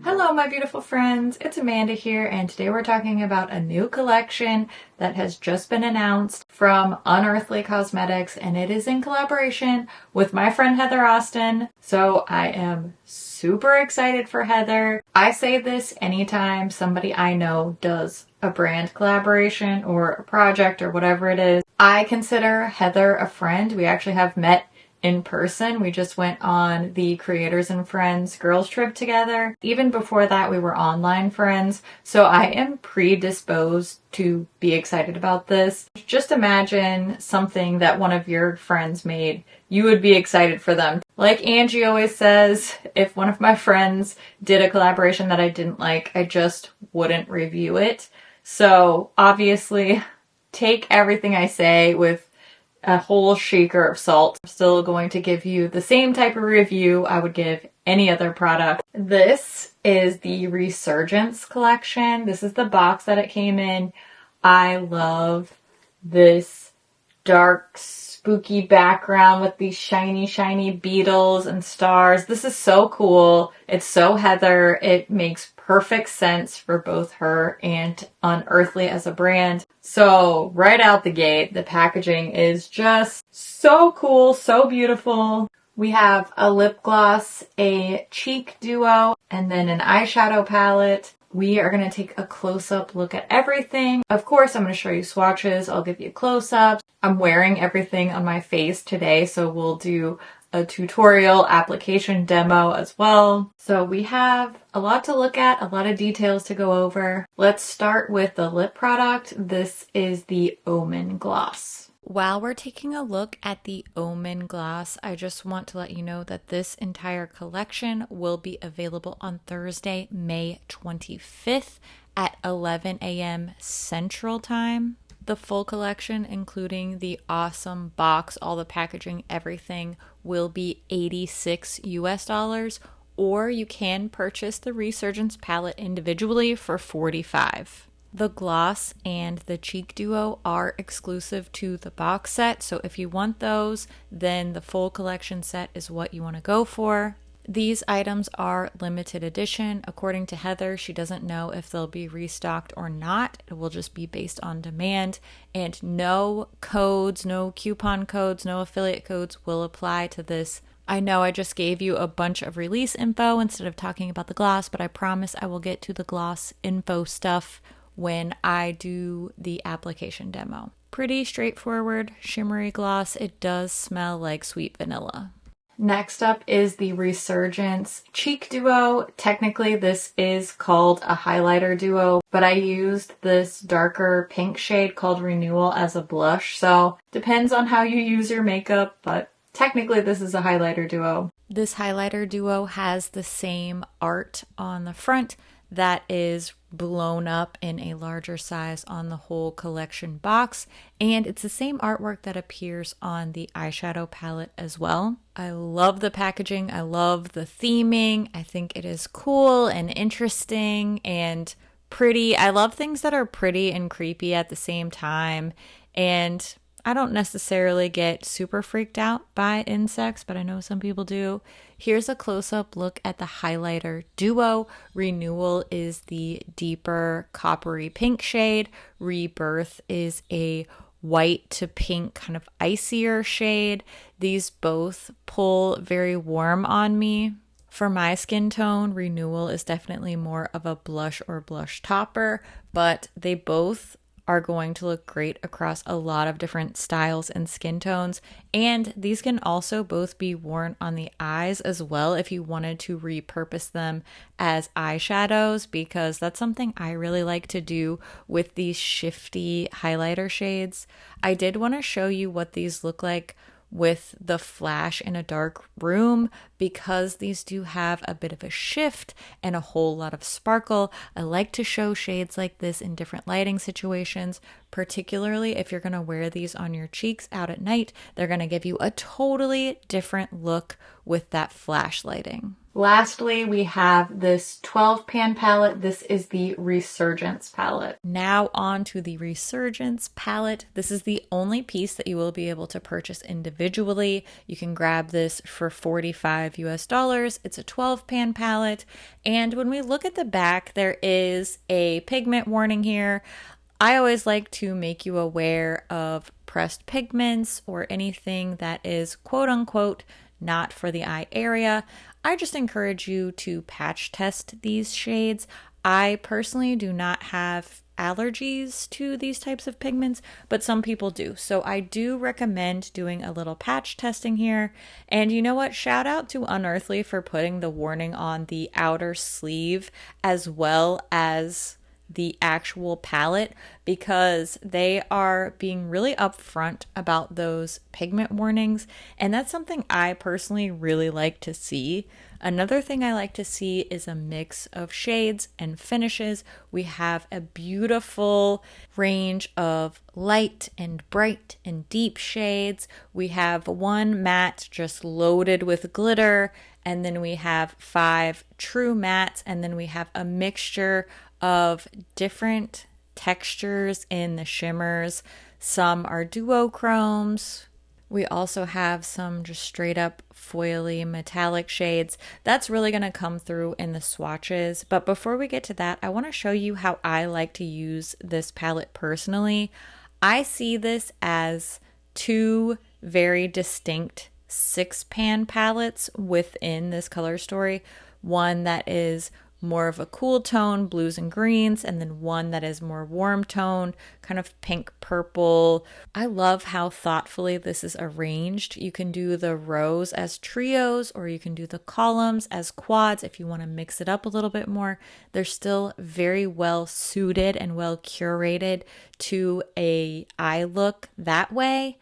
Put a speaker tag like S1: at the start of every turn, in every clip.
S1: Hello my beautiful friends, it's Amanda here, and today we're talking about a new collection that has just been announced from Unearthly Cosmetics, and it is in collaboration with my friend Heather Austin. So I am super excited for Heather. I say this anytime somebody I know does a brand collaboration or a project or whatever it is. I consider Heather a friend. We actually have met in person. We just went on the Creators and Friends girls trip together. Even before that, we were online friends. So I am predisposed to be excited about this. Just imagine something that one of your friends made. You would be excited for them. Like Angie always says, if one of my friends did a collaboration that I didn't like, I just wouldn't review it. So obviously, take everything I say with a whole shaker of salt. I'm still going to give you the same type of review I would give any other product. This is the Resurgence collection. This is the box that it came in. I love this dark, spooky background with these shiny beetles and stars. This is so cool. It's so Heather. It makes perfect sense for both her and Unearthly as a brand. So right out the gate, the packaging is just so cool, so beautiful. We have a lip gloss, a cheek duo, and then an eyeshadow palette. We are going to take a close-up look at everything. Of course, I'm going to show you swatches. I'll give you close-ups. I'm wearing everything on my face today, so we'll do a tutorial application demo as well. So we have a lot to look at, a lot of details to go over. Let's start with the lip product. This is the Omen gloss. While we're taking a look at the Omen gloss, I just want to let you know that this entire collection will be available on Thursday, May 25th at 11 a.m. Central Time. The full collection, including the awesome box, all the packaging, everything, will be $86 US, or you can purchase the Resurgence palette individually for $45. The gloss and the cheek duo are exclusive to the box set, so if you want those, then the full collection set is what you want to go for. These items are limited edition. According to Heather, she doesn't know if they'll be restocked or not. It will just be based on demand, and no codes, no coupon codes, no affiliate codes will apply to this. I know I just gave you a bunch of release info instead of talking about the gloss, but I promise I will get to the gloss info stuff when I do the application demo. Pretty straightforward, shimmery gloss. It does smell like sweet vanilla. Next up is the Resurgence Cheek Duo. Technically, this is called a highlighter duo, but I used this darker pink shade called Renewal as a blush, so depends on how you use your makeup, but technically this is a highlighter duo. This highlighter duo has the same art on the front that is blown up in a larger size on the whole collection box, and it's the same artwork that appears on the eyeshadow palette as well. I love the packaging, I love the theming, I think it is cool and interesting and pretty. I love things that are pretty and creepy at the same time, and I don't necessarily get super freaked out by insects, but I know some people do. Here's a close-up look at the highlighter duo. Renewal is the deeper coppery pink shade. Rebirth is a white to pink kind of icier shade. These both pull very warm on me. For my skin tone, Renewal is definitely more of a blush or blush topper, but they both are going to look great across a lot of different styles and skin tones. And these can also both be worn on the eyes as well if you wanted to repurpose them as eyeshadows, because that's something I really like to do with these shifty highlighter shades. I did want to show you what these look like with the flash in a dark room, because these do have a bit of a shift and a whole lot of sparkle. I like to show shades like this in different lighting situations. particularly if you're going to wear these on your cheeks out at night. They're going to give you a totally different look with that flash lighting. Lastly, we have this 12 pan palette. This is the Resurgence palette. Now on to the Resurgence palette. This is the only piece that you will be able to purchase individually. You can grab this for $45 US. It's a 12 pan palette. And when we look at the back, there is a pigment warning here. I always like to make you aware of pressed pigments or anything that is quote unquote not for the eye area. I just encourage you to patch test these shades. I personally do not have allergies to these types of pigments, but some people do. So I do recommend doing a little patch testing here. And you know what? Shout out to Unearthly for putting the warning on the outer sleeve as well as the actual palette, because they are being really upfront about those pigment warnings, and that's something I personally really like to see. Another thing I like to see is a mix of shades and finishes. We have a beautiful range of light and bright and deep shades. We have one matte just loaded with glitter, and then we have 5 true mattes, and then we have a mixture of different textures in the shimmers. Some are duochromes. We also have some just straight up foily metallic shades. That's really going to come through in the swatches. But before we get to that, I want to show you how I like to use this palette personally. I see this as 2 very distinct 6-pan palettes within this color story. One that is more of a cool tone, blues and greens, and then one that is more warm toned, kind of pink purple. I love how thoughtfully this is arranged. You can do the rows as trios, or you can do the columns as quads if you want to mix it up a little bit more. They're still very well suited and well curated to a eye look that way.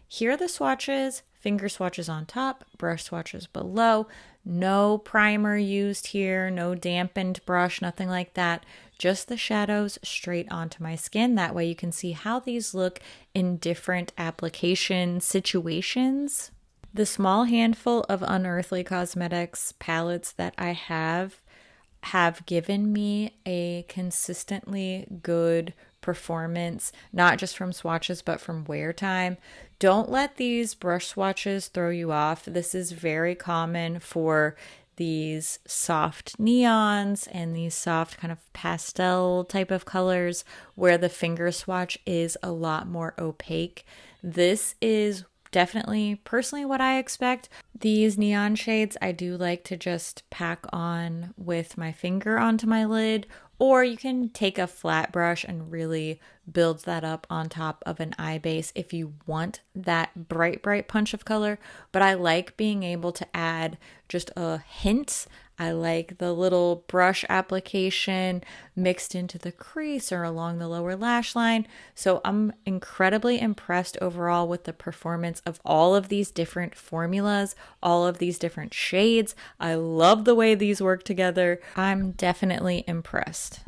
S1: Here are the swatches. Finger swatches on top, brush swatches below. No primer used here, no dampened brush, nothing like that. Just the shadows straight onto my skin. That way you can see how these look in different application situations. The small handful of Unearthly Cosmetics palettes that I have given me a consistently good performance, not just from swatches, but from wear time. Don't let these brush swatches throw you off. This is very common for these soft neons and these soft kind of pastel type of colors where the finger swatch is a lot more opaque. This is definitely personally what I expect. These neon shades I do like to just pack on with my finger onto my lid, or you can take a flat brush and really build that up on top of an eye base if you want that bright punch of color. But I like being able to add just a hint. I like the little brush application mixed into the crease or along the lower lash line. So I'm incredibly impressed overall with the performance of all of these different formulas, all of these different shades. I love the way these work together. I'm definitely impressed.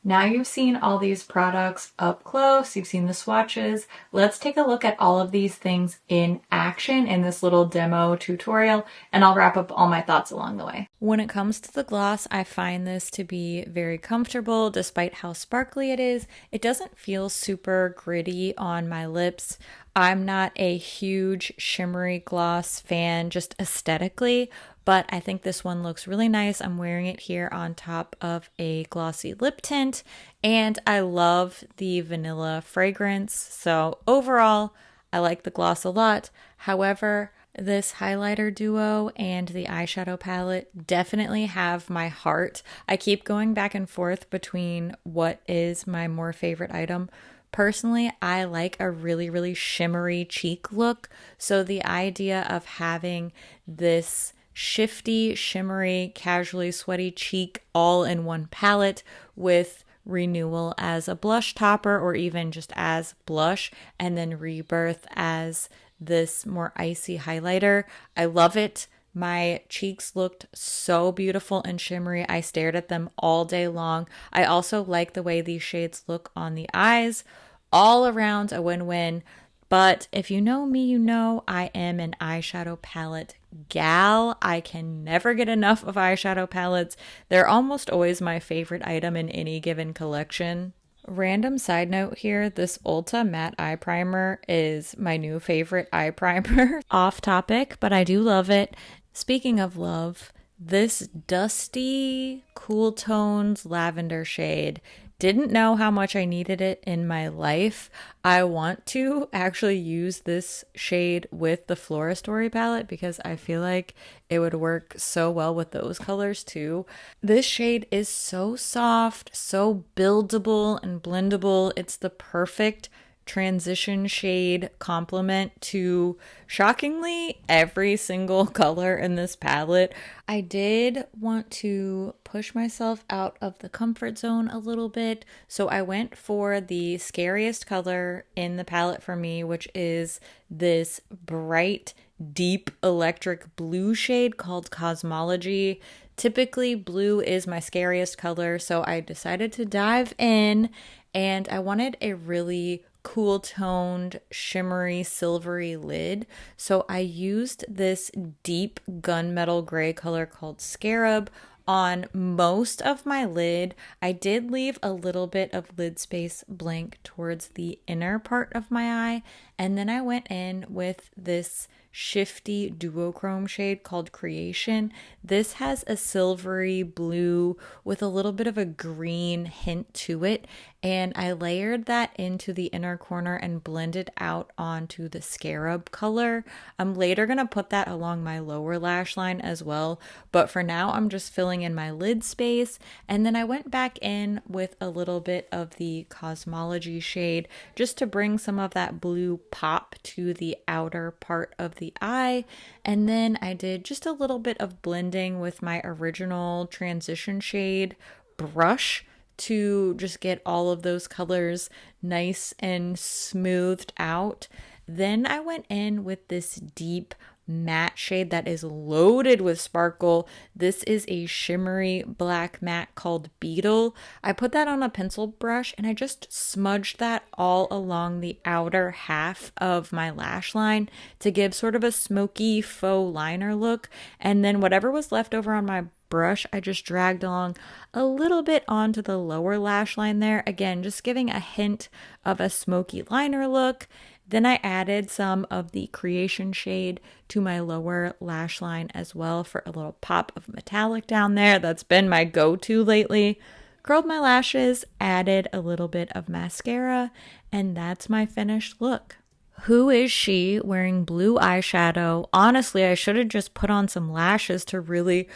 S1: Now you've seen all these products up close, you've seen the swatches. Let's take a look at all of these things in action in this little demo tutorial, and I'll wrap up all my thoughts along the way. When it comes to the gloss, I find this to be very comfortable despite how sparkly it is. It doesn't feel super gritty on my lips. I'm not a huge shimmery gloss fan just aesthetically, but I think this one looks really nice. I'm wearing it here on top of a glossy lip tint, and I love the vanilla fragrance. So overall, I like the gloss a lot. However, this highlighter duo and the eyeshadow palette definitely have my heart. I keep going back and forth between what is my more favorite item. Personally, I like a really shimmery cheek look. So the idea of having this shifty, shimmery, casually sweaty cheek all in one palette with renewal as a blush topper or even just as blush, and then rebirth as this more icy highlighter. I love it. My cheeks looked so beautiful and shimmery. I stared at them all day long. I also like the way these shades look on the eyes. All around a win-win. But if you know me, you know I am an eyeshadow palette gal. I can never get enough of eyeshadow palettes. They're almost always my favorite item in any given collection. Random side note here, this Ulta matte eye primer is my new favorite eye primer. Off topic, but I do love it. Speaking of love, this dusty, cool tones lavender shade, didn't know how much I needed it in my life. I want to actually use this shade with the Florastory palette because I feel like it would work so well with those colors too. This shade is so soft, so buildable and blendable. It's the perfect transition shade complement to shockingly every single color in this palette. I did want to push myself out of the comfort zone a little bit, so I went for the scariest color in the palette for me, which is this bright, deep electric blue shade called Cosmology. Typically, blue is my scariest color, so I decided to dive in, and I wanted a really cool toned, shimmery, silvery lid. So I used this deep gunmetal gray color called Scarab on most of my lid. I did leave a little bit of lid space blank towards the inner part of my eye. And then I went in with this shifty duochrome shade called Creation. This has a silvery blue with a little bit of a green hint to it, and I layered that into the inner corner and blended out onto the Scarab color. I'm later going to put that along my lower lash line as well, but for now I'm just filling in my lid space. And then I went back in with a little bit of the Cosmology shade just to bring some of that blue pop to the outer part of the eye. And then I did just a little bit of blending with my original transition shade brush to just get all of those colors nice and smoothed out. Then I went in with this deep matte shade that is loaded with sparkle. This is a shimmery black matte called Beetle. I put that on a pencil brush and I just smudged that all along the outer half of my lash line to give sort of a smoky faux liner look. And then whatever was left over on my brush, I just dragged along a little bit onto the lower lash line there. Again, just giving a hint of a smoky liner look. Then I added some of the Creation shade to my lower lash line as well for a little pop of metallic down there. That's been my go-to lately. Curled my lashes, added a little bit of mascara, and that's my finished look. Who is she wearing blue eyeshadow? Honestly, I should have just put on some lashes to really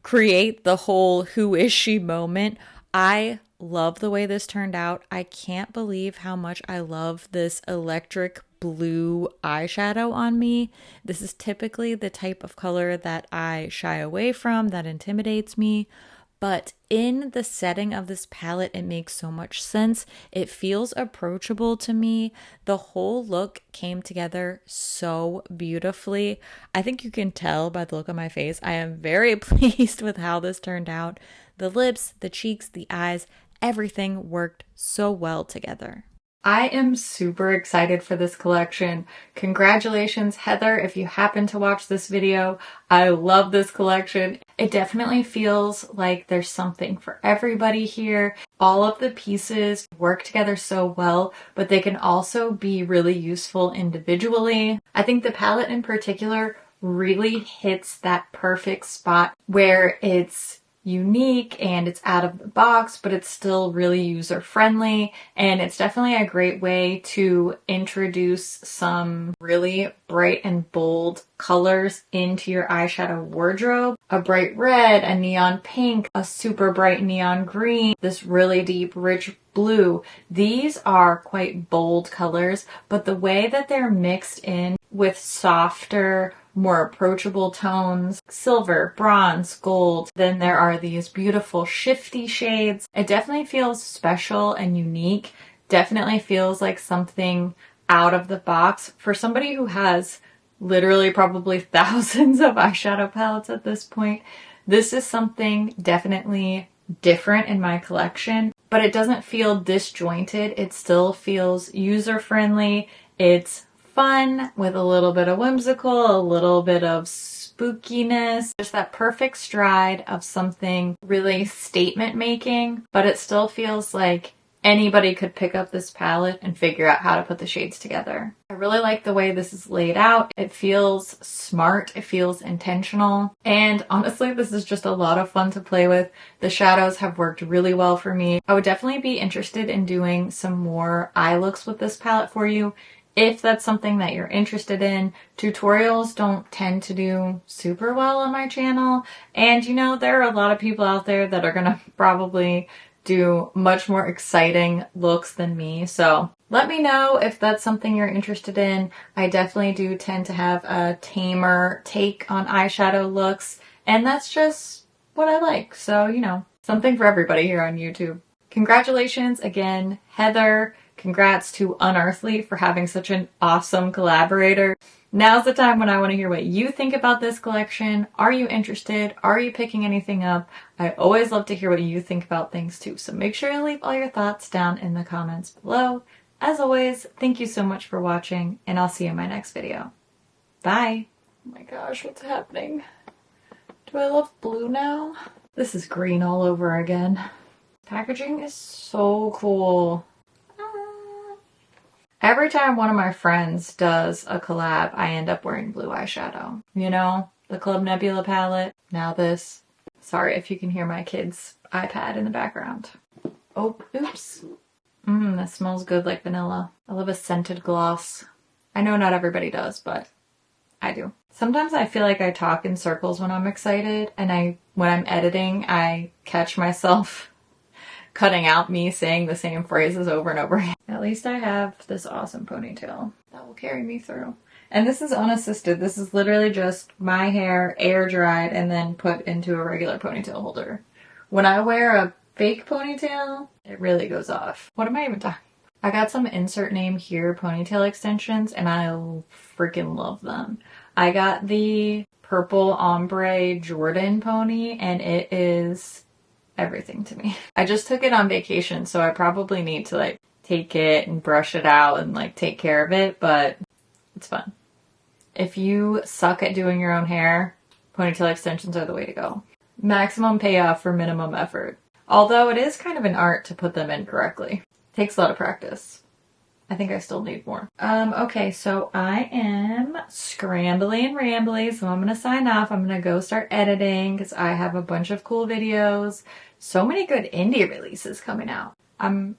S1: create the whole who is she moment. I love the way this turned out. I can't believe how much I love this electric blue eyeshadow on me. This is typically the type of color that I shy away from, that intimidates me. But in the setting of this palette, it makes so much sense. It feels approachable to me. The whole look came together so beautifully. I think you can tell by the look on my face. I am very pleased with how this turned out. The lips, the cheeks, the eyes, everything worked so well together. I am super excited for this collection. Congratulations, Heather, if you happen to watch this video. I love this collection. It definitely feels like there's something for everybody here. All of the pieces work together so well, but they can also be really useful individually. I think the palette in particular really hits that perfect spot where it's unique and it's out of the box, but it's still really user friendly. And it's definitely a great way to introduce some really bright and bold colors into your eyeshadow wardrobe. A bright red, a neon pink, a super bright neon green, this really deep, rich blue. These are quite bold colors, but the way that they're mixed in with softer, more approachable tones, silver, bronze, gold. Then there are these beautiful shifty shades. It definitely feels special and unique. Definitely feels like something out of the box for somebody who has literally probably thousands of eyeshadow palettes at this point. This is something definitely different in my collection. but it doesn't feel disjointed. It still feels user-friendly. It's fun with a little bit of whimsical, a little bit of spookiness. Just that perfect stride of something really statement making, but it still feels like anybody could pick up this palette and figure out how to put the shades together. I really like the way this is laid out. It feels smart, it feels intentional, and honestly, this is just a lot of fun to play with. The shadows have worked really well for me. I would definitely be interested in doing some more eye looks with this palette for you, if that's something that you're interested in. Tutorials don't tend to do super well on my channel, and you know, there are a lot of people out there that are gonna probably do much more exciting looks than me, so let me know if that's something you're interested in. I definitely do tend to have a tamer take on eyeshadow looks, and that's just what I like, so you know, something for everybody here on YouTube. Congratulations again, Heather. Congrats to Unearthly for having such an awesome collaborator. Now's the time when I want to hear what you think about this collection. Are you interested? Are you picking anything up? I always love to hear what you think about things too, so make sure you leave all your thoughts down in the comments below. As always, thank you so much for watching, and I'll see you in my next video. Bye! Oh my gosh, what's happening? Do I love blue now? This is green all over again. Packaging is so cool. Every time one of my friends does a collab, I end up wearing blue eyeshadow. You know, the Club Nebula palette, now this. Sorry if you can hear my kid's iPad in the background. Oh, oops. That smells good like vanilla. I love a scented gloss. I know not everybody does, but I do. Sometimes I feel like I talk in circles when I'm excited, and when I'm editing, I catch myself cutting out me saying the same phrases over and over again. At least I have this awesome ponytail that will carry me through. And this is unassisted. This is literally just my hair air dried and then put into a regular ponytail holder. When I wear a fake ponytail, it really goes off. What am I even talking about? I got some insert name here ponytail extensions, and I freaking love them. I got the purple ombre Jordan pony, and it is everything to me. I just took it on vacation, so I probably need to like take it and brush it out and like take care of it, but it's fun. If you suck at doing your own hair, ponytail extensions are the way to go. Maximum payoff for minimum effort. Although it is kind of an art to put them in correctly. Takes a lot of practice. I think I still need more. Okay, so I am scrambly and rambly, so I'm gonna sign off. I'm gonna go start editing because I have a bunch of cool videos. So many good indie releases coming out. Try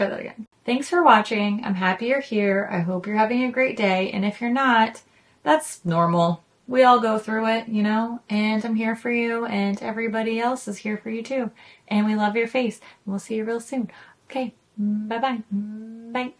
S1: that again. Thanks for watching. I'm happy you're here. I hope you're having a great day. And if you're not, that's normal. We all go through it, you know, and I'm here for you, and everybody else is here for you too. And we love your face. And we'll see you real soon. Okay, bye-bye. Bye.